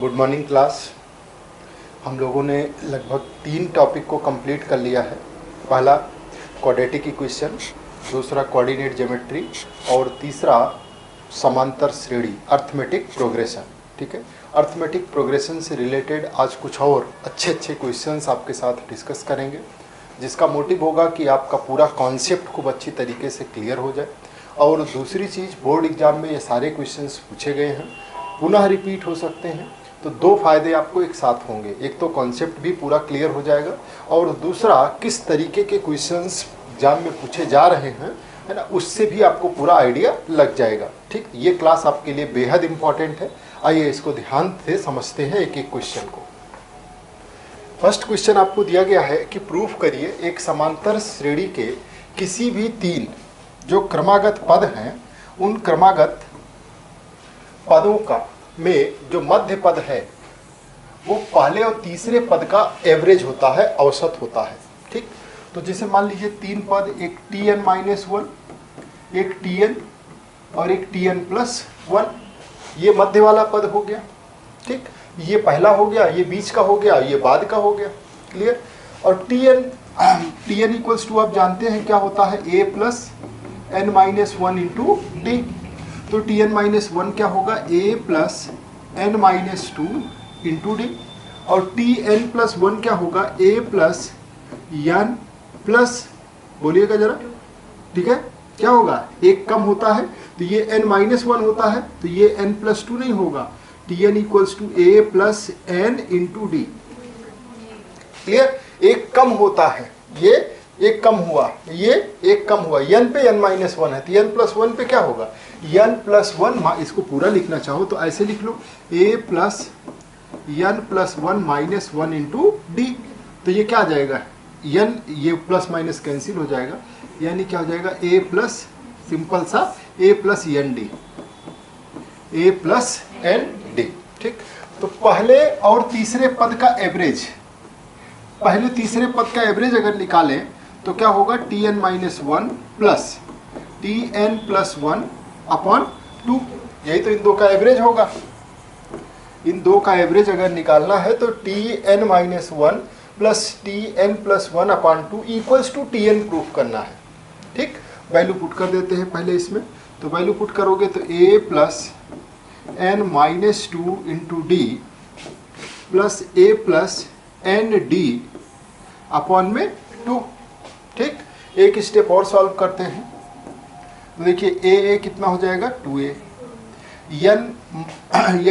Good morning class. हम लोगों ने लगभग 3 टॉपिक को कंप्लीट कर लिया है। पहला क्वाड्रेटिक इक्वेशन, दूसरा कोऑर्डिनेट ज्योमेट्री और तीसरा समांतर श्रेणी अर्थमेटिक प्रोग्रेशन। ठीक है, अर्थमेटिक प्रोग्रेशन से रिलेटेड आज कुछ और अच्छे क्वेश्चंस आपके साथ डिस्कस करेंगे, जिसका मोटिव होगा कि आपका पूरा कॉन्सेप्ट खूब अच्छी तरीके से क्लियर हो जाए। और दूसरी चीज़, बोर्ड एग्जाम में ये सारे क्वेश्चंस पूछे गए हैं, पुनः रिपीट हो सकते हैं, तो 2 फायदे आपको एक साथ होंगे। एक तो कॉन्सेप्ट भी पूरा क्लियर हो जाएगा और दूसरा किस तरीके के क्वेश्चंस एग्जाम में पूछे जा रहे हैं, है ना, उससे भी आपको पूरा आइडिया लग जाएगा। ठीक, ये क्लास आपके लिए बेहद इंपॉर्टेंट है। आइए इसको ध्यान से समझते हैं एक एक क्वेश्चन को। फर्स्ट क्वेश्चन आपको दिया गया है कि प्रूफ करिए एक समांतर श्रेणी के किसी भी 3 जो क्रमागत पद हैं, उन क्रमागत पदों का में जो मध्य पद है वो पहले और तीसरे पद का एवरेज होता है, औसत होता है। ठीक, तो जैसे मान लीजिए 3 पद, एक tn-1, एक tn और एक tn+1, ये मध्य वाला पद हो गया। ठीक, ये पहला हो गया, ये बीच का हो गया, ये बाद का हो गया। क्लियर। और tn इक्वल्स टू आप जानते हैं क्या होता है, a+n-1 इंटू d। तो tn-1 क्या होगा, a+n-2 इंटू डी। और tn+1 क्या होगा, a+n+, बोलिएगा जरा, ठीक है, क्या होगा, एक कम होता है तो ये n-1 होता है, तो ये n+2 नहीं होगा। tn equals to a+n into d. Clear, एक कम होता है, ये एक कम हुआ, ये एक कम हुआ, n पे n-1 है तो n+1 पे क्या होगा, n+1। इसको पूरा लिखना चाहो तो ऐसे लिख लो, a+n+1 इंटू डी। तो ये क्या आ जाएगा, n, ये प्लस माइनस कैंसिल हो जाएगा, यानी क्या हो जाएगा, a+, सिंपल सा a+n_d, a+n_d। ठीक, तो पहले और तीसरे पद का एवरेज, पहले तीसरे पद का एवरेज अगर निकालें तो क्या होगा, tn-1 प्लस tn+1 अपॉन 2। यही तो इन 2 का एवरेज होगा। इन 2 का एवरेज अगर निकालना है तो tn-1 plus tn+1 upon 2 equals to tn proof करना है। ठीक, वैल्यू पुट कर देते हैं पहले इसमें। तो वैल्यू पुट करोगे तो a+n-2 into D plus a+n_d upon में 2। ठीक, एक स्टेप और सॉल्व करते हैं तो देखिए a कितना हो जाएगा, 2a,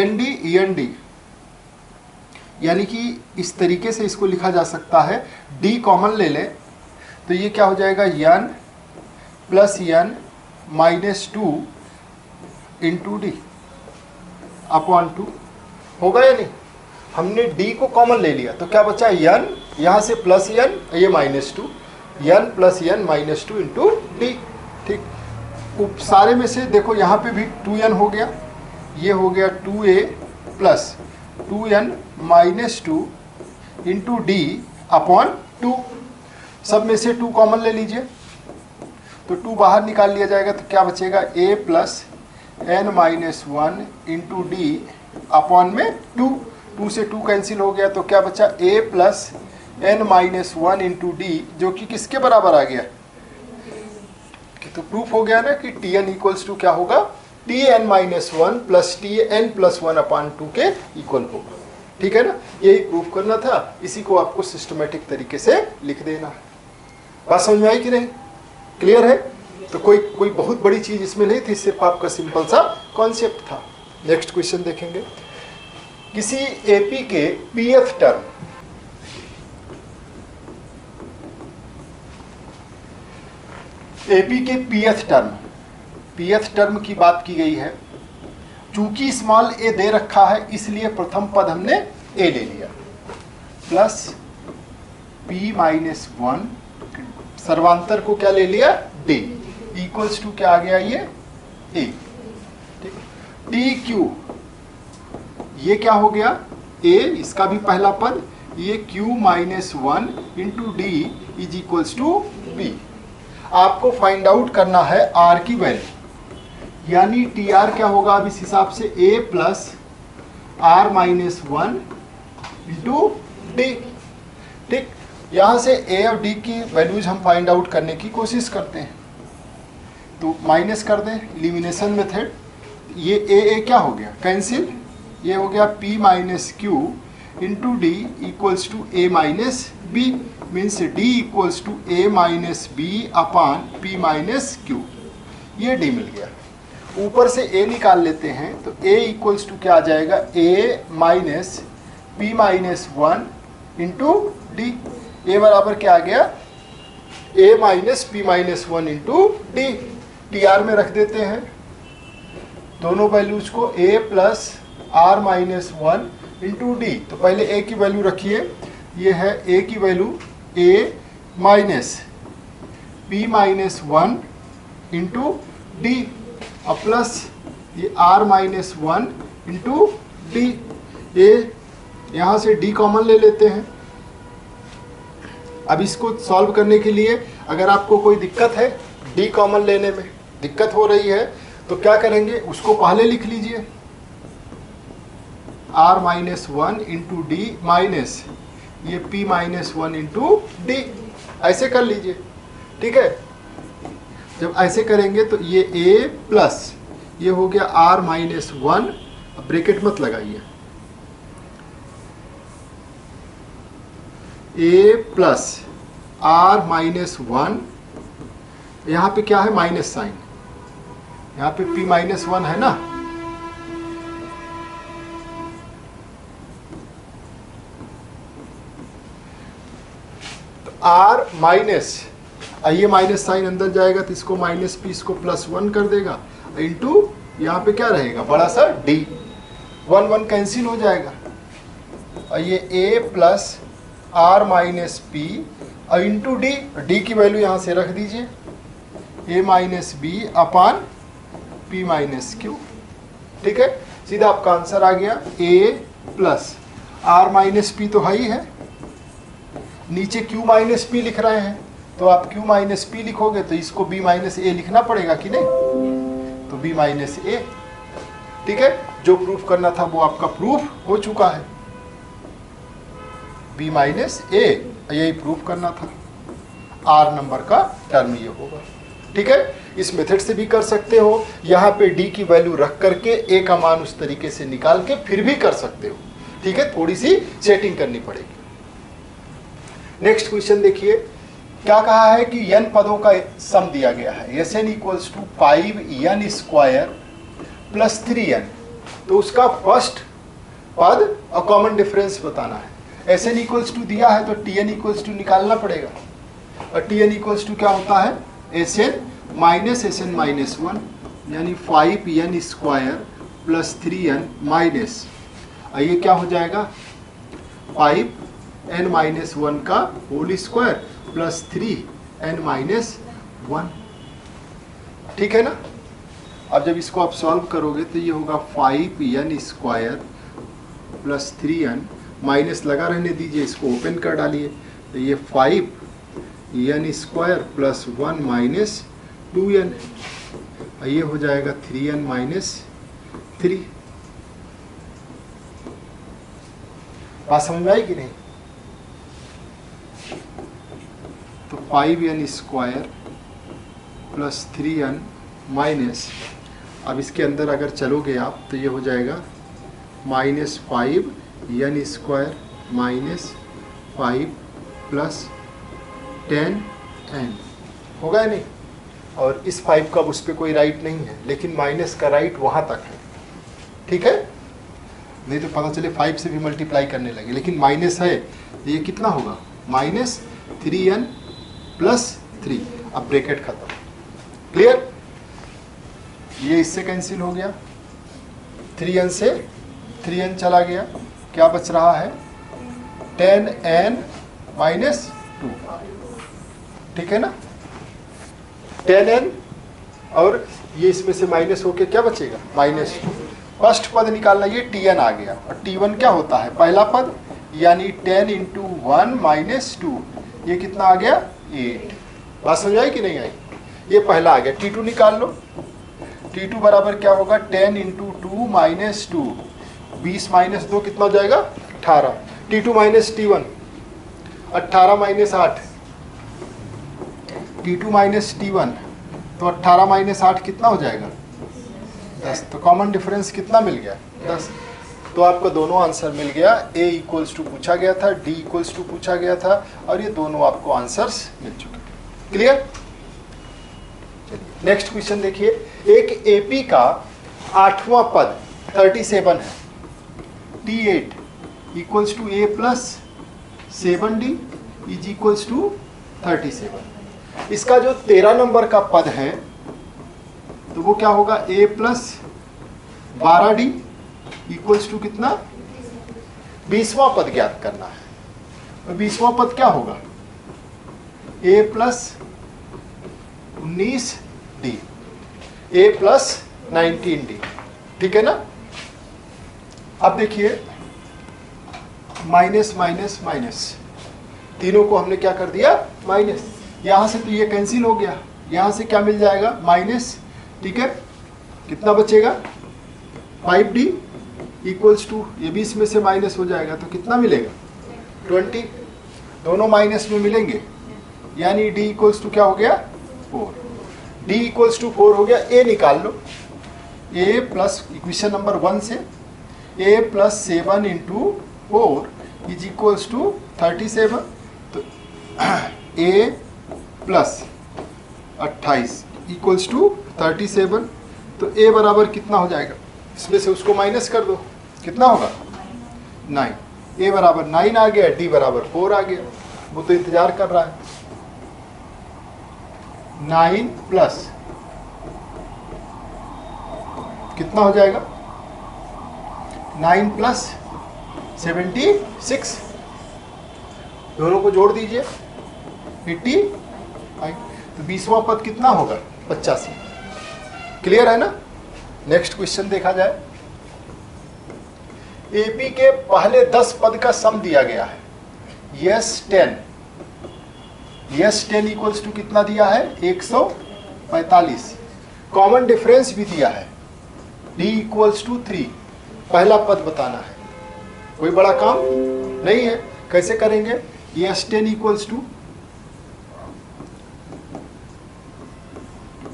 n_d, यानी कि इस तरीके से इसको लिखा जा सकता है, d कॉमन ले लें तो ये क्या हो जाएगा, n+n-2 इंटू डी अपॉन 2 होगा या नहीं। हमने d को कॉमन ले लिया तो क्या बचा, n, यहाँ से प्लस n, ये -2, n+n-2 इंटू डी। ठीक, सारे में से देखो यहाँ पे भी 2n हो गया, ये हो गया 2a plus 2n-2 into D upon 2। सब में से 2 कॉमन ले लीजिए तो 2 बाहर निकाल लिया जाएगा तो क्या बचेगा, a+n-1 इंटू डी अपॉन में 2। 2 से 2 कैंसिल हो गया तो क्या बचा, a+n-1 इंटू डी, जो कि किसके बराबर आ गया, तो प्रूफ हो गया ना कि tn इक्वल्स टू क्या होगा, tn-1 प्लस tn+1 अपॉन 2 के इक्वल होगा। ठीक है ना, यही प्रूफ करना था, इसी को आपको सिस्टमेटिक तरीके से लिख देना है। बात समझ में आई कि नहीं, क्लियर है। तो कोई बहुत बड़ी चीज इसमें नहीं थी, सिर्फ आपका सिंपल सा कॉन्सेप्ट था। नेक्स्ट क्वेश्चन देखेंगे, किसी एपी के pth टर्म, एपी के pth टर्म की बात की गई है। चूंकि स्मॉल a दे रखा है इसलिए प्रथम पद हमने a ले लिया, प्लस p-1, सर्वांतर को क्या ले लिया, d, इक्वल्स टू क्या आ गया, ये a। ठीक, tq, ये क्या हो गया, a, इसका भी पहला पद, ये q-1 into d is equals to b। आपको फाइंड आउट करना है r की वैल्यू, यानी टी आर क्या होगा अब इस हिसाब से a plus r minus 1 into D. ठीक, यहाँ से a और d की वैल्यूज हम फाइंड आउट करने की कोशिश करते हैं। तो माइनस कर दें, एलिमिनेशन मेथड। ये a क्या हो गया, कैंसिल। ये हो गया p minus q into d equals to a minus b, means d equals to a minus b upon p minus q. ये d मिल गया। ऊपर से a निकाल लेते हैं तो a इक्वल्स टू क्या आ जाएगा, a minus p minus 1 into d. a बराबर क्या आ गया, a minus p minus 1 into d. T r में रख देते हैं दोनों वैल्यूज को, a plus r minus 1 into d. तो पहले a की वैल्यू रखिए, ये है a की value a minus p minus 1 into D, और प्लस ये r माइनस 1 इंटू डी। ये यहाँ से d कॉमन ले लेते हैं। अब इसको सॉल्व करने के लिए अगर आपको कोई दिक्कत है, d कॉमन लेने में दिक्कत हो रही है, तो क्या करेंगे, उसको पहले लिख लीजिए, r minus 1 into D minus ये p माइनस 1 इंटू डी। ऐसे कर लीजिए, ठीक है। जब ऐसे करेंगे तो ये a प्लस ये हो गया r माइनस 1, ब्रैकेट मत लगाइए, a प्लस r माइनस 1, यहाँ पे क्या है, माइनस साइन, यहाँ पे p माइनस 1 है ना, तो r माइनस, ये माइनस साइन अंदर जाएगा तो इसको माइनस p, इसको प्लस 1 कर देगा, इंटू यहाँ पे क्या रहेगा, बड़ा सा d, 1 1 कैंसिल हो जाएगा, और ये a plus r minus p और इंटू डी। डी की वैल्यू यहाँ से रख दीजिए, a minus b upon p minus q. ठीक है, सीधा आपका आंसर आ गया, a plus r minus p तो है ही है, नीचे q माइनस पी लिख रहे हैं, तो आप q माइनस पी लिखोगे तो इसको b माइनस ए लिखना पड़ेगा कि नहीं, तो b माइनस ए। ठीक है, जो प्रूफ करना था वो आपका प्रूफ हो चुका है, b माइनस ए, यही प्रूफ करना था। r नंबर का टर्म ये होगा। ठीक है, इस मेथड से भी कर सकते हो, यहाँ पे d की वैल्यू रख करके a का मान उस तरीके से निकाल के फिर भी कर सकते हो। ठीक है, थोड़ी सी सेटिंग करनी पड़ेगी। नेक्स्ट क्वेश्चन देखिए, क्या कहा है कि n पदों का सम दिया गया है, Sn equals to 5n square plus 3n। तो उसका फर्स्ट पद और कॉमन डिफरेंस बताना है। Sn इक्वल्स टू दिया है तो Tn इक्वल्स टू निकालना पड़ेगा, और Tn इक्वल्स टू क्या होता है, Sn माइनस Sn माइनस 1, यानी 5n square plus 3n minus, ये क्या हो जाएगा, 5n माइनस 1 का whole square plus 3n minus 1। ठीक है ना। अब जब इसको आप सॉल्व करोगे तो ये होगा 5n square plus 3n, minus लगा रहने दीजिए, इसको ओपन कर डालिए, तो ये 5n square plus 1 minus 2n, ये हो जाएगा 3n माइनस 3। बात समझ में आई कि नहीं। तो 5n square plus 3n minus, अब इसके अंदर अगर चलोगे आप तो ये हो जाएगा minus 5n square minus 5 plus 10n, होगा या नहीं। और इस 5 का उस पर कोई राइट नहीं है, लेकिन माइनस का राइट वहाँ तक है। ठीक है, नहीं तो पता चले 5 से भी मल्टीप्लाई करने लगे, लेकिन माइनस है, ये कितना होगा, माइनस 3n प्लस 3। अब ब्रैकेट खत्म, क्लियर। ये इससे कैंसिल हो गया, 3n से 3n चला गया, क्या बच रहा है, 10n माइनस 2। ठीक है ना, 10n, और ये इसमें से माइनस होके क्या बचेगा, माइनस 2। फर्स्ट पद निकालना, ये tn आ गया, और t1 क्या होता है, पहला पद, यानी 10 इंटू 1 माइनस 2, ये कितना आ गया, 8। बात समझ आई कि नहीं आई। ये पहला आ गया, t2 निकाल लो, t2 बराबर क्या होगा, 10 इंटू 2 माइनस 2, 20 माइनस 2 कितना हो जाएगा 18, T2 minus T1 18 minus 8, T2 minus T1 तो 18 माइनस 8 कितना हो जाएगा 10। तो कॉमन डिफरेंस कितना मिल गया 10। तो आपको दोनों आंसर मिल गया। A इक्वल्स टू पूछा गया था, D इक्वल्स टू पूछा गया था और ये दोनों आपको आंसर्स मिल चुके। क्लियर? चलिए नेक्स्ट क्वेश्चन देखिए। एक AP का 8वां पद 37 है, T8 equals to A plus 7D is equals to 37। इसका जो 13 नंबर का पद है तो वो क्या होगा A plus 12D equals to कितना 20वां पद ज्ञात करना है। तो 20वां पद क्या होगा A plus 19D, A plus 19D, ठीक है ना। अब देखिए माइनस माइनस माइनस, तीनों को हमने क्या कर दिया माइनस। यहां से तो ये कैंसिल हो गया, यहां से क्या मिल जाएगा माइनस, ठीक है। कितना बचेगा 5D इक्वल्स टू, ये भी इसमें से माइनस हो जाएगा तो कितना मिलेगा 20, दोनों माइनस में मिलेंगे यानी D इक्वल्स टू क्या हो गया 4, D इक्वल्स टू 4 हो गया। A निकाल लो, A प्लस इक्वेशन नंबर 1 से A plus 7 into 4 is equals to 37। तो A प्लस 28 इक्वल्स टू 37। तो A बराबर कितना हो जाएगा, इसमें से उसको माइनस कर दो, कितना होगा 9। A बराबर 9 आ गया, D बराबर 4 आ गया। वो तो इंतजार कर रहा है। 9 प्लस कितना हो जाएगा 9 प्लस 76, दोनों को जोड़ दीजिए 85। तो 20वां पद कितना होगा 85। क्लियर है ना। नेक्स्ट क्वेश्चन देखा जाए। AP के पहले 10 पद का सम दिया गया है, यस 10 इक्वल्स टू कितना दिया है 145। कॉमन डिफरेंस भी दिया है D इक्वल्स टू 3। पहला पद बताना है, कोई बड़ा काम नहीं है। कैसे करेंगे, यस 10 इक्वल्स टू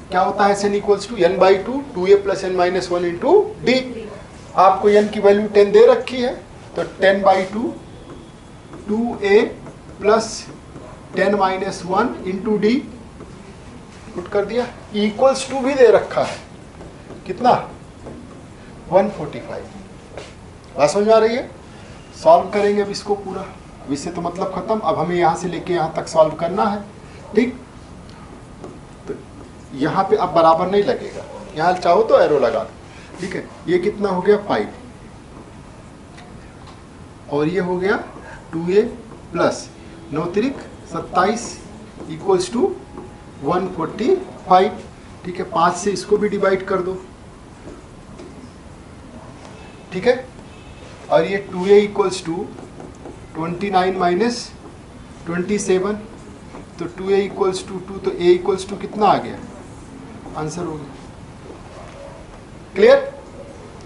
क्या होता है, n equals to n/2 2a plus n minus 1 into d. आपको n की वैल्यू 10 दे रखी है तो 10/2 2a plus 10 minus 1 into d put कर दिया। इक्वल्स टू भी दे रखा है कितना 145। बात समझ में आ रही है। सॉल्व करेंगे अब इसको पूरा, अब इससे तो मतलब खत्म। अब हमें यहाँ से लेके यहाँ तक सॉल्व करना है, ठीक। तो यहाँ पे अब बराबर नहीं लगेगा, यहाँ चाहो तो एरो लगा दो, ठीक है। ये कितना हो गया 5 और ये हो गया 2a प्लस 9 त्रिक 27 इक्वल्स टू 145, ठीक है। 5 से इसको भी डिवाइड कर दो, ठीक है। और ये 2a इक्वल्स टू 29 माइनस 27, तो 2a इक्वल्स टू 2, तो a इक्वल्स टू कितना आ गया, आंसर हो गया। क्लियर,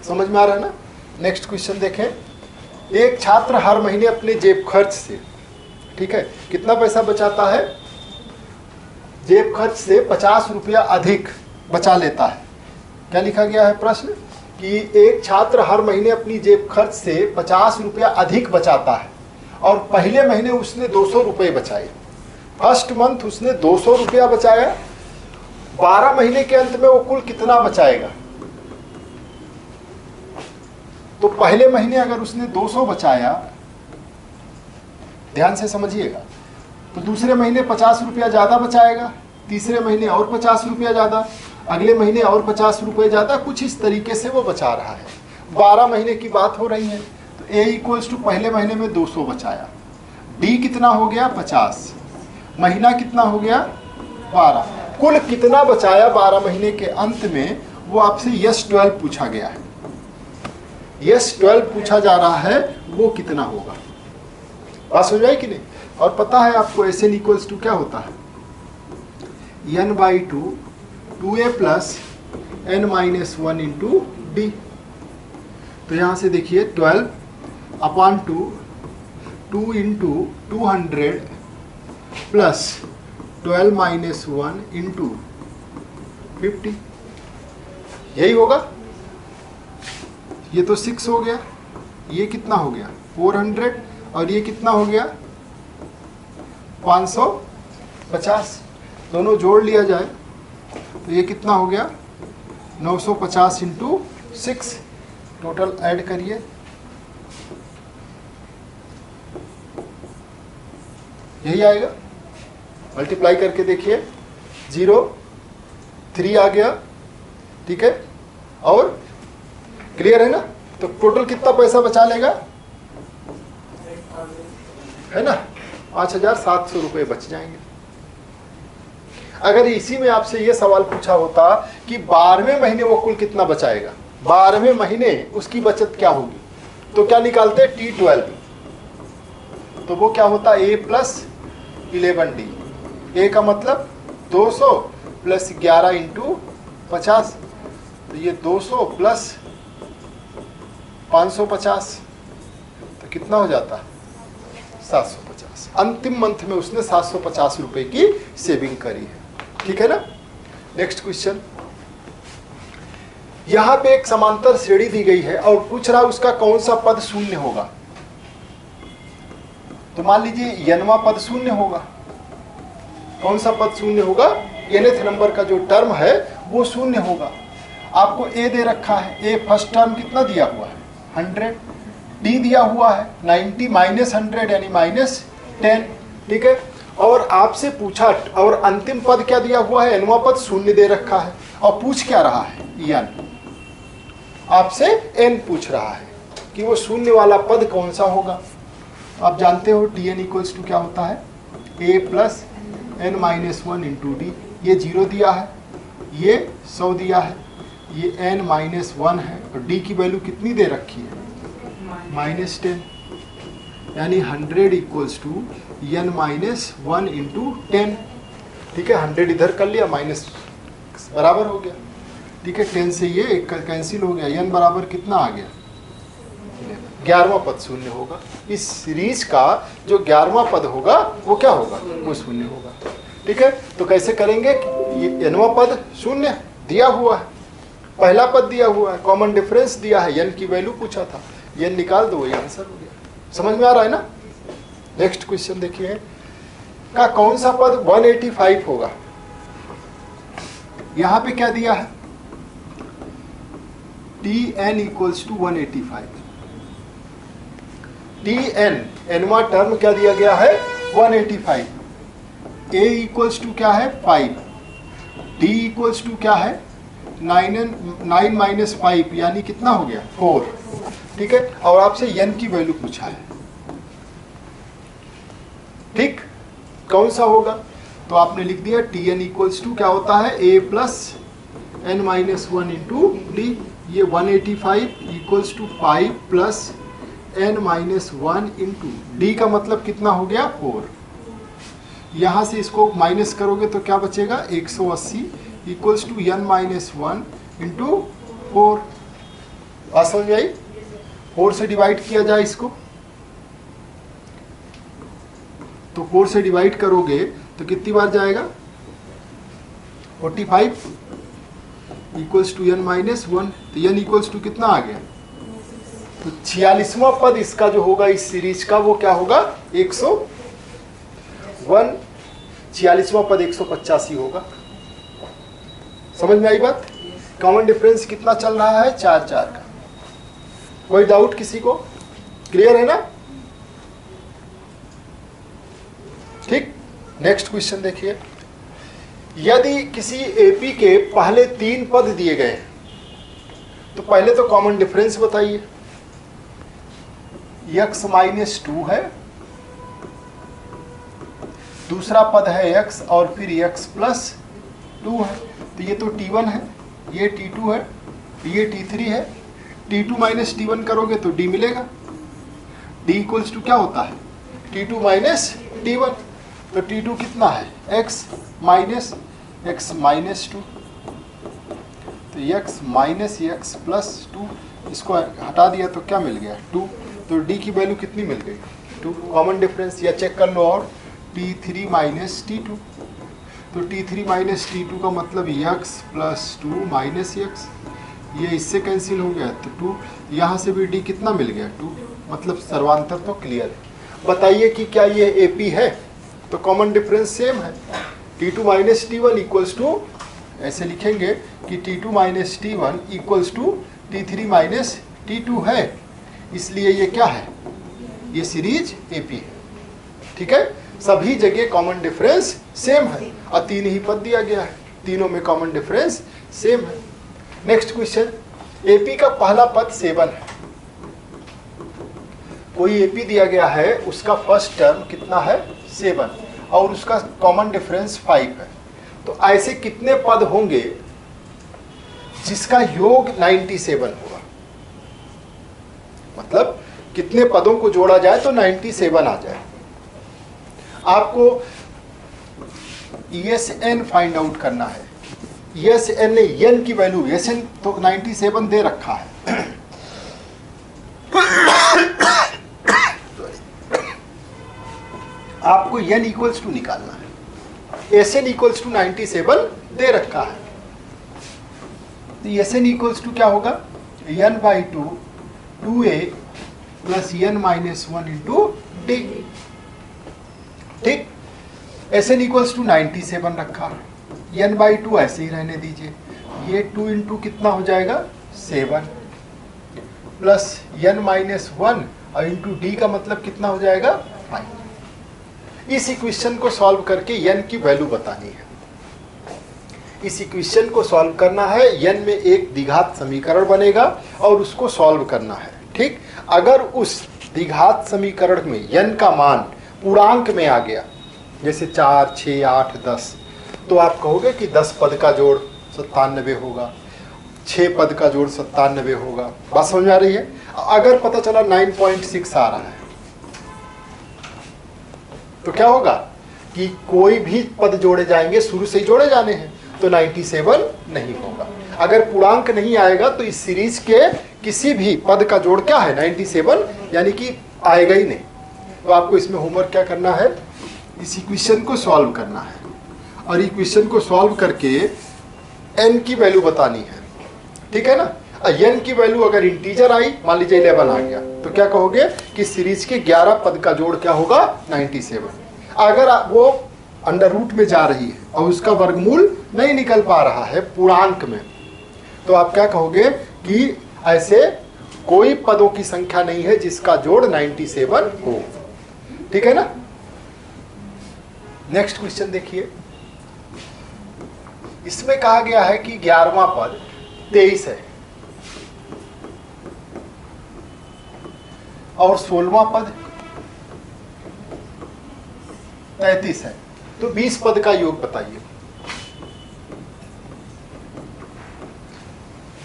समझ में आ रहा है ना। नेक्स्ट क्वेश्चन देखें। एक छात्र हर महीने अपने जेब खर्च से, ठीक है, कितना पैसा बचाता है, जेब खर्च से 50 रुपया अधिक बचा लेता है। क्या लिखा गया है प्रश्न कि एक छात्र हर महीने अपनी जेब खर्च से 50 रुपया अधिक बचाता है और पहले महीने उसने 200 रुपये बचाए। फर्स्ट मंथ उसने 200 रुपया बचाया, 12 महीने के अंत में वो कुल कितना बचाएगा। तो पहले महीने अगर उसने 200 बचाया, ध्यान से समझिएगा, तो दूसरे महीने 50 रुपया ज़्यादा बचाएगा, तीसरे महीने और 50 रुपया ज़्यादा, अगले महीने और 50 रुपये ज़्यादा, कुछ इस तरीके से वो बचा रहा है। 12 महीने की बात हो रही है। तो A इक्वल्स टू पहले महीने में 200 बचाया, D कितना हो गया 50, महीना कितना हो गया 12, कुल कितना बचाया 12 महीने के अंत में, वो आपसे यस 12 पूछा गया है। यस 12 पूछा जा रहा है, वो कितना होगा। बात समझ आई कि नहीं। और पता है आपको SN इक्वल्स टू क्या होता है, n/2 2a plus n minus 1 into d. तो यहाँ से देखिए 12/2, 2 × 200 प्लस 12 - 1 × 50, यही होगा। ये तो 6 हो गया, ये कितना हो गया 400, और ये कितना हो गया 550। दोनों जोड़ लिया जाए तो ये कितना हो गया 950 × 6। टोटल ऐड करिए, यही आएगा। मल्टीप्लाई करके देखिए, 0 3 आ गया, ठीक है। और क्लियर है ना। तो टोटल कितना पैसा बचा लेगा, है ना, 5700 रुपये बच जाएंगे। अगर इसी में आपसे ये सवाल पूछा होता कि 12वें महीने वो कुल कितना बचाएगा, 12वें महीने उसकी बचत क्या होगी, तो क्या निकालते हैं T12, तो वो क्या होता है A + 11D। A का मतलब 200 + 11 × 50, तो ये 200 + 550, तो कितना हो जाता 750। अंतिम मंथ में उसने 750 रुपए की सेविंग करी है, ठीक है ना। नेक्स्ट क्वेश्चन, यहां पे एक समांतर श्रेणी दी गई है और पूछ रहा उसका कौन सा पद शून्य होगा। तो मान लीजिए nवां पद शून्य होगा। कौन सा पद शून्य होगा, nth नंबर का जो टर्म है वो शून्य होगा। आपको a दे रखा है, a फर्स्ट टर्म कितना दिया हुआ है 100, d दिया हुआ है 90 - 100 यानी -10, ठीक है। और आपसे पूछा, और अंतिम पद क्या दिया हुआ है, nवां पद शून्य दे रखा है, और पूछ क्या रहा है n, आपसे n पूछ रहा है कि वो शून्य वाला पद कौन सा होगा। आप जानते हो Tn = क्या होता है, a + n - 1 × d। ये 0 दिया है, ये 100 दिया है, ये n - 1 है, और d की वैल्यू कितनी दे रखी है -10, यानी 100 = n - 1 × 10, ठीक है। 100 इधर कर लिया, माइनस बराबर हो गया, ठीक है। 10 से ये एक कैंसिल हो गया, n बराबर कितना आ गया 11वां पद शून्य होगा। इस सीरीज का जो 11वां पद होगा वो क्या होगा, वो शून्य होगा, ठीक है। तो कैसे करेंगे, ये nवां पद शून्य दिया हुआ है, पहला पद दिया हुआ है, कॉमन डिफरेंस दिया है, n की वैल्यू पूछा था, n निकाल दो, वही आंसर हो गया। समझ में आ रहा है ना। नेक्स्ट क्वेश्चन देखिए, का कौन सा पद 185 होगा। यहां पे क्या दिया है, Tn = 185। Tn nवां टर्म क्या दिया गया है 185, A = क्या है 5, D = क्या है 9 - 5 यानी कितना हो गया 4, ठीक है। और आपसे n की वैल्यू पूछा है, ठीक, कौन सा होगा, तो आपने लिख दिया Tn = क्या होता है A + n - 1 × d। ये 185 = 5 + n - 1 × d का मतलब कितना हो गया 4। यहां से इसको माइनस करोगे तो क्या बचेगा 180 = n - 1 × 4। बात समझ में आई। 4 से डिवाइड किया जाए इसको, तो 4 से डिवाइड करोगे तो कितनी बार जाएगा 45 = n - 1, तो n = कितना आ गया, तो 46वां पद इसका जो होगा इस सीरीज का वो क्या होगा 101, 46वां पद 185 होगा। समझ में आई बात। कॉमन डिफरेंस कितना चल रहा है 4 4 का। कोई डाउट किसी को, क्लियर है ना। ठीक, नेक्स्ट क्वेश्चन देखिए, यदि किसी एपी के पहले 3 पद दिए गए तो पहले तो कॉमन डिफरेंस बताइए। x - 2 है, दूसरा पद है x और फिर x + 2 है, तो ये तो T1 है, ये T2 है, ये T3 है। T2 - T1 करोगे तो D मिलेगा। D = क्या होता है T2 - T1, तो T2 कितना है x - 2, तो x - x + 2 इसको हटा दिया तो क्या मिल गया 2, तो डी की वैल्यू कितनी मिल गई 2। कॉमन डिफरेंस या चेक कर लो और T3 माइनस T2, तो T3 माइनस T2 का मतलब x प्लस 2 माइनस एक्स, ये इससे कैंसिल हो गया तो 2, यहाँ से भी d कितना मिल गया 2, मतलब सर्वांतर तो क्लियर है। बताइए कि क्या ये AP है, तो कॉमन डिफरेंस सेम है। T2 minus T1 equals to, ऐसे लिखेंगे कि T2 minus T1 equals to T3 minus T2 है, इसलिए ये क्या है, ये सीरीज AP है। ठीक है, सभी जगह कॉमन डिफरेंस सेम है और 3 ही पद दिया गया है, तीनों में कॉमन डिफरेंस सेम है। नेक्स्ट क्वेश्चन, AP का पहला पद 7 है, कोई AP दिया गया है, उसका फर्स्ट टर्म कितना है 7 और उसका कॉमन डिफरेंस 5 है, तो ऐसे कितने पद होंगे जिसका योग 97 होगा, मतलब कितने पदों को जोड़ा जाए तो 97 आ जाए। आपको ESN फाइंड आउट करना है। ESN ने n की वैल्यू, ESN तो 97 दे रखा है आपको n इक्वल्स टू निकालना है। SN इक्वल्स टू 97 दे रखा है, तो SN इक्वल्स टू क्या होगा n/2 2a plus n minus 1 into D. ठीक, SN इक्वल्स टू 97 रखा, n/2 ऐसे ही रहने दीजिए, ये 2 इंटू कितना हो जाएगा 7 प्लस n माइनस 1 और इंटू डी का मतलब कितना हो जाएगा 5। इस इक्वेशन को सॉल्व करके n की वैल्यू बतानी है। इस इक्वेशन को सॉल्व करना है, n में एक द्विघात समीकरण बनेगा और उसको सॉल्व करना है। ठीक, अगर उस द्विघात समीकरण में n का मान पूर्णांक में आ गया, जैसे 4, 6, 8, 10, तो आप कहोगे कि 10 पद का जोड़ 97 होगा, 6 पद का जोड़ 97 होगा। बात समझ में आ रही है? अगर पता चला 9.6 आ रहा है तो क्या होगा कि कोई भी पद जोड़े जाएंगे, शुरू से ही जोड़े जाने हैं, तो 97 नहीं होगा। अगर पूर्णांक नहीं आएगा तो इस सीरीज के किसी भी पद का जोड़ क्या है 97, यानी कि आएगा ही नहीं। तो आपको इसमें होमवर्क क्या करना है, इस इक्वेशन को सॉल्व करना है और इक्वेशन को सॉल्व करके n की वैल्यू बतानी है। ठीक है ना, n की वैल्यू अगर इंटीजर आई, मान लीजिए 11 आ गया, तो क्या कहोगे कि सीरीज के 11 पद का जोड़ क्या होगा 97। अगर वो अंडर रूट में जा रही है और उसका वर्गमूल नहीं निकल पा रहा है पूर्णांक में, तो आप क्या कहोगे कि ऐसे कोई पदों की संख्या नहीं है जिसका जोड़ 97 हो। ठीक है ना। नेक्स्ट क्वेश्चन देखिए, इसमें कहा गया है कि 11वां पद 23 है और 16वां पद 33 है, तो 20 पद का योग बताइए।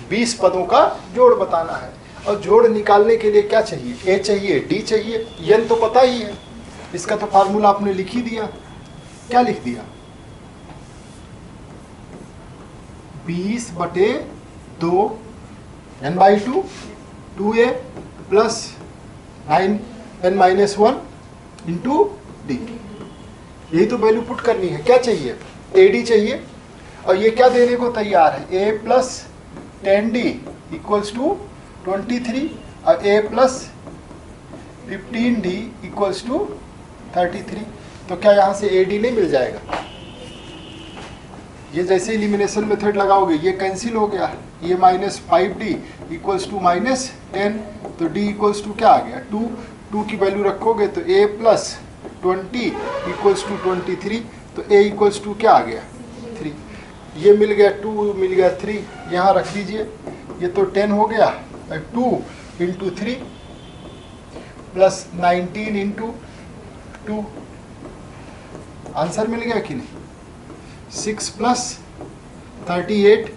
20 पदों का जोड़ बताना है और जोड़ निकालने के लिए क्या चाहिए, a चाहिए, d चाहिए, n तो पता ही है, इसका तो फार्मूला आपने लिख ही दिया। क्या लिख दिया, 20/2 n/2 2a plus 9n minus 1 into D. यही तो वैल्यू पुट करनी है। क्या चाहिए, AD चाहिए और ये क्या देने को तैयार है, a plus 10d equals to 23 और a plus 15d equals to 33। तो क्या यहाँ से AD नहीं मिल जाएगा? ये जैसे एलिमिनेशन मेथड लगाओगे ये कैंसिल हो गया, ये minus 5d equals to minus 10, तो d इक्वल्स टू क्या आ गया 2 की वैल्यू रखोगे तो a प्लस 20 इक्वल्स टू 23, तो a इक्वल्स टू क्या आ गया 3। ये मिल गया 2, मिल गया 3, यहाँ रख दीजिए, ये तो 10 हो गया, 2 इंटू 3 प्लस 19 इंटू 2, आंसर मिल गया कि नहीं, 6 प्लस 38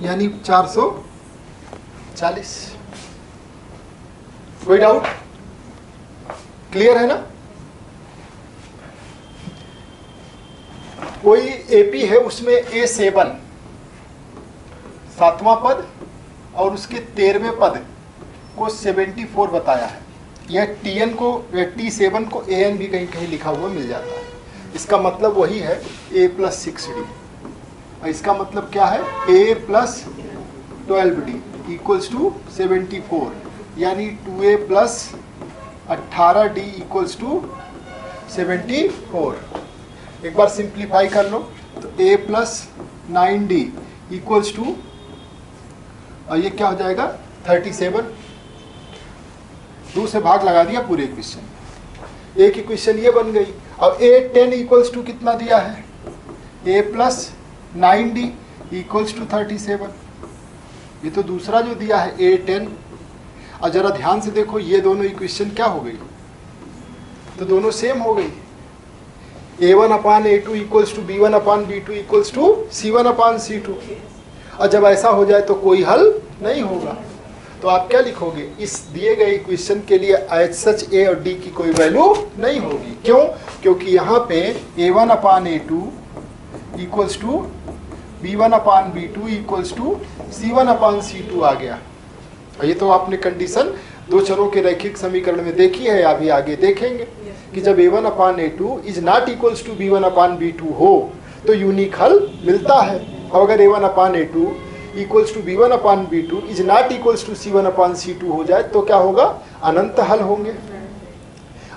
यानी 440। कोई डाउट, क्लियर है ना। कोई AP है, उसमें A7 7वां पद और उसके 13वें पद को 74 बताया है। यह Tn को T7 को An भी कहीं कहीं लिखा हुआ मिल जाता है। इसका मतलब वही है a + 6d। इसका मतलब क्या है, a + 12d = 74, यानी 2a + 18d = 74। एक बार सिंप्लीफाई कर लो तो a + 9d = और ये क्या हो जाएगा 37। 2 से भाग लगा दिया पूरे इक्वेशन। एक इक्वेशन ये बन गई। अब a10 = कितना दिया है, a + 9d = 37। ये तो दूसरा जो दिया है a10। और जरा ध्यान से देखो ये दोनों इक्वेशन क्या हो गई, तो दोनों सेम हो गई। a1/a2 = b1/b2 = c1/c2। और जब ऐसा हो जाए तो कोई हल नहीं होगा, तो आप क्या लिखोगे, इस दिए गए इक्वेशन के लिए एज सच a और d की कोई वैल्यू नहीं होगी। क्यों? क्योंकि यहाँ पे a1/a2 = b1/b2 = c1/c2 आ गया। और ये तो आपने कंडीशन दो चरों के रैखिक समीकरण में देखी है, अभी आगे देखेंगे कि जब a1/a2 is not equals to b1/b2 हो तो यूनिक हल मिलता है। और अगर a1/a2 equals to b1/b2 is not equals to c1/c2 हो जाए तो क्या होगा, अनंत हल होंगे।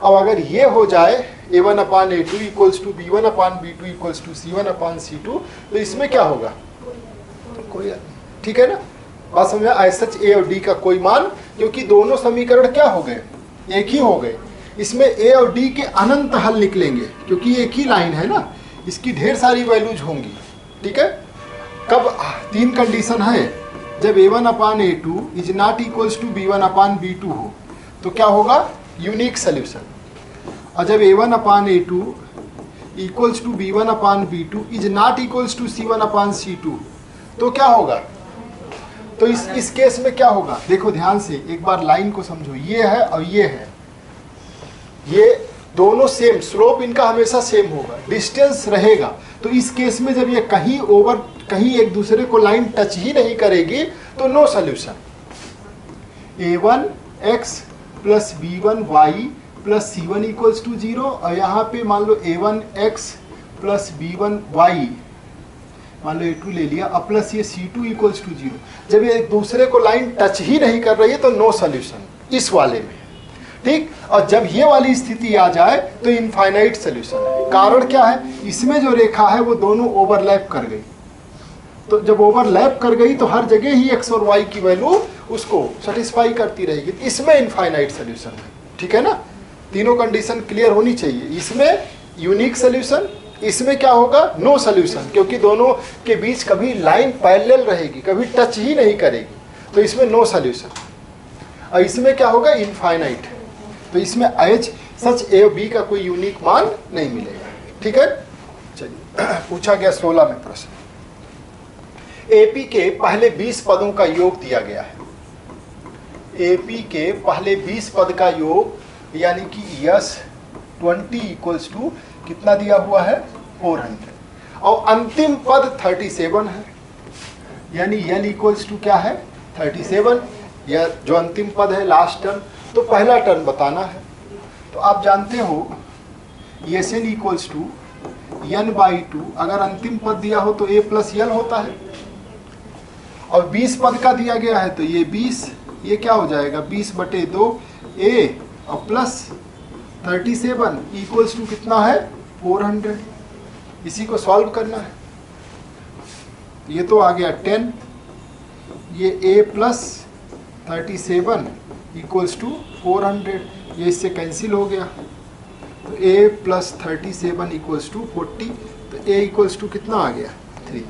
अब अगर ये हो जाए a1/a2 equals to b1/b2 equals to c1/c2 तो इसमें क्या होगा, कोई, ठीक है ना, बात समझ में। एज सच a और d का कोई मान, क्योंकि दोनों समीकरण क्या हो गए, एक ही हो गए। इसमें a और d के अनंत हल निकलेंगे क्योंकि एक ही लाइन है ना, इसकी ढेर सारी वैल्यूज होंगी। ठीक है, कब 3 कंडीशन है, जब a1/a2 is not equals to b1/b2 हो तो क्या होगा, यूनिक सोल्यूशन। और जब a1/a2 equals to b1/b2 is not equals to c1/c2 तो क्या होगा, तो इस केस में क्या होगा, देखो ध्यान से एक बार लाइन को समझो, ये है और ये है, ये दोनों सेम, स्लोप इनका हमेशा सेम होगा, डिस्टेंस रहेगा। तो इस केस में जब ये कहीं एक दूसरे को लाइन टच ही नहीं करेगी तो no solution. a1x + b1y + c1 = 0 और यहाँ पे मान लो a1x + b1y, मान लो a2 ले लिया, और प्लस ये c2 = 0। जब ये एक दूसरे को लाइन टच ही नहीं कर रही है तो नो सोल्यूशन इस वाले में। ठीक, और जब ये वाली स्थिति आ जाए तो इनफाइनाइट सोल्यूशन है। कारण क्या है, इसमें जो रेखा है वो दोनों ओवरलैप कर गई, तो जब ओवरलैप कर गई तो हर जगह ही x और y की वैल्यू उसको सेटिस्फाई करती रहेगी, इसमें इनफाइनाइट सोल्यूशन है। ठीक है ना, तीनों कंडीशन क्लियर होनी चाहिए। इसमें यूनिक सोल्यूशन, इसमें क्या होगा, नो सोल्यूशन, क्योंकि दोनों के बीच कभी लाइन पैरेलल रहेगी, कभी टच ही नहीं करेगी, तो इसमें नो सोल्यूशन। और इसमें क्या होगा, इनफाइनाइट, तो इसमें एच सच ए और बी का कोई यूनिक मान नहीं मिलेगा। ठीक है, चलिए पूछा गया 16 में प्रश्न, एपी के पहले 20 पदों का योग दिया गया है। एपी के पहले 20 पद का योग यानी कि यस 20 = कितना दिया हुआ है, 400, और अंतिम पद 37 है, यानी n = क्या है, 37। या जो अंतिम पद है लास्ट टर्म, तो पहला टर्म बताना है। तो आप जानते हो Sn = n/2, अगर अंतिम पद दिया हो तो a + l होता है, और 20 पद का दिया गया है तो ये 20, ये क्या हो जाएगा 20/2 a और प्लस 37 = कितना है, 400। इसी को सॉल्व करना है। ये तो आ गया 10, ये a + 37 = 400, ये इससे कैंसिल हो गया, तो a + 37 = 40, तो a = कितना आ गया, 3।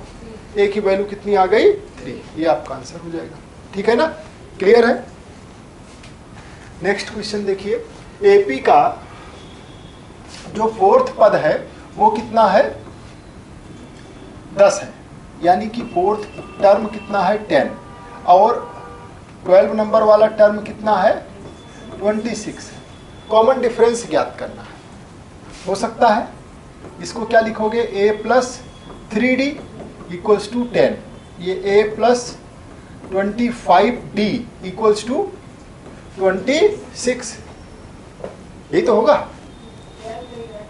a की वैल्यू कितनी आ गई, 3, ये आपका आंसर हो जाएगा। ठीक है ना, क्लियर है। नेक्स्ट क्वेश्चन देखिए, एपी का जो 4th पद है वो कितना है, 10 है, यानी कि 4th टर्म कितना है, 10, और 12 नंबर वाला टर्म कितना है, 26 है। कॉमन डिफरेंस ज्ञात करना है। हो सकता है इसको क्या लिखोगे, a + 3d = 10, ये a + 25d इक्वल्स टू 26, यही तो होगा।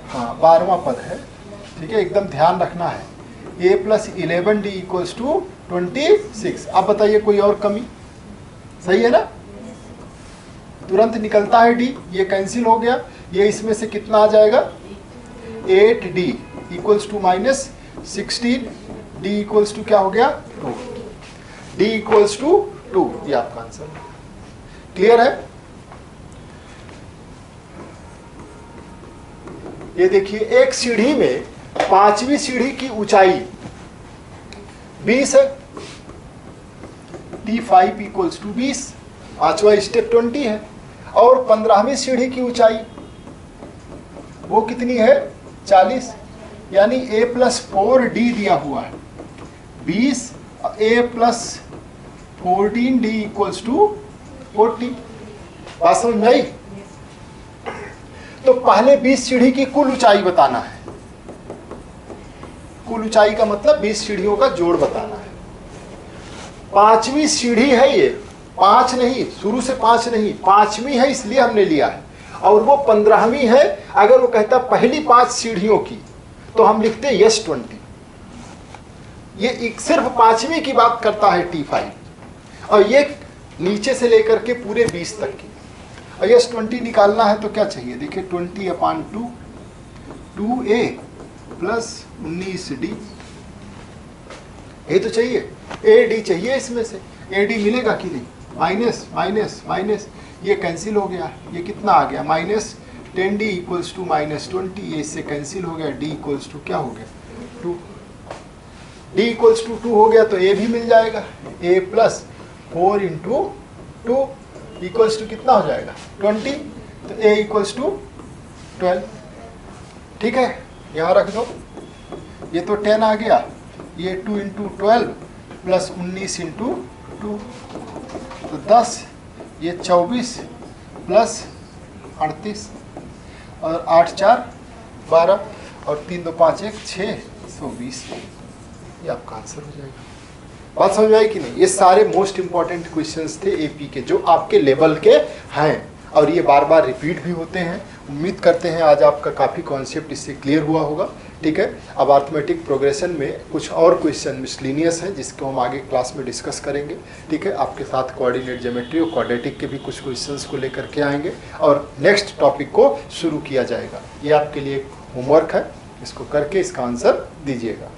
हाँ 12वां पद है, ठीक है, एकदम ध्यान रखना है। a plus 11d equals to 26। अब बताइए कोई और कमी, सही है ना, तुरंत निकलता है d, ये कैंसिल हो गया, ये इसमें से कितना आ जाएगा 8d equals to minus 16, d equals to क्या हो गया 2, d इक्वल्स टू 2, ये आपका आंसर। क्लियर है? ये देखिए एक सीढ़ी में 5वीं सीढ़ी की ऊंचाई 20 है, T5 इक्वल्स टू 20, 5वां स्टेप 20 है, और 15वीं सीढ़ी की ऊंचाई वो कितनी है 40, यानी a प्लस 4d दिया हुआ है 20, a plus 14d equals to 40। बात समझ में आई? तो पहले 20 सीढ़ी की कुल ऊंचाई बताना है। कुल ऊंचाई का मतलब 20 सीढ़ियों का जोड़ बताना है। 5वीं सीढ़ी है ये, 5 नहीं, शुरू से 5 नहीं, 5वीं है इसलिए हमने लिया है, और वो 15वीं है। अगर वो कहता पहली 5 सीढ़ियों की तो हम लिखते यस 20। ये सिर्फ 5वीं की बात करता है T5, और ये नीचे से लेकर के पूरे 20 तक की। और यस 20 निकालना है तो क्या चाहिए, देखिए 20/2 2a प्लस 19d, ये तो चाहिए, ad चाहिए इसमें से, ad मिलेगा कि नहीं, माइनस माइनस माइनस, ये कैंसिल हो गया, ये कितना आ गया minus 10d equals to minus 20, ये इससे कैंसिल हो गया, d इक्वल्स टू क्या हो गया 2, d इक्वल्स टू 2 हो गया तो a भी मिल जाएगा, a plus 4 into 2 equals to कितना हो जाएगा 20, तो a इक्वल्स टू 12। ठीक है, यहाँ रख दो, ये तो 10 आ गया, ये 2 इंटू 12 प्लस 19 इंटू 2 तो 10, ये 24 प्लस 38, और 8 4 12, और 3 2 5 1 6 120, ये आपका आंसर हो जाएगा। बात समझ आई कि नहीं? ये सारे मोस्ट इंपॉर्टेंट क्वेश्चंस थे एपी के, जो आपके लेवल के हैं, और ये बार बार रिपीट भी होते हैं। उम्मीद करते हैं आज आपका काफ़ी कॉन्सेप्ट इससे क्लियर हुआ होगा। ठीक है, अब अरिथमेटिक प्रोग्रेशन में कुछ और क्वेश्चन मिसलिनियस हैं जिसको हम आगे क्लास में डिस्कस करेंगे। ठीक है, आपके साथ कोऑर्डिनेट ज्योमेट्री और क्वाड्रेटिक के भी कुछ क्वेश्चंस को लेकर के आएंगे, और नेक्स्ट टॉपिक को शुरू किया जाएगा। ये आपके लिए एक होमवर्क है, इसको करके इसका आंसर दीजिएगा।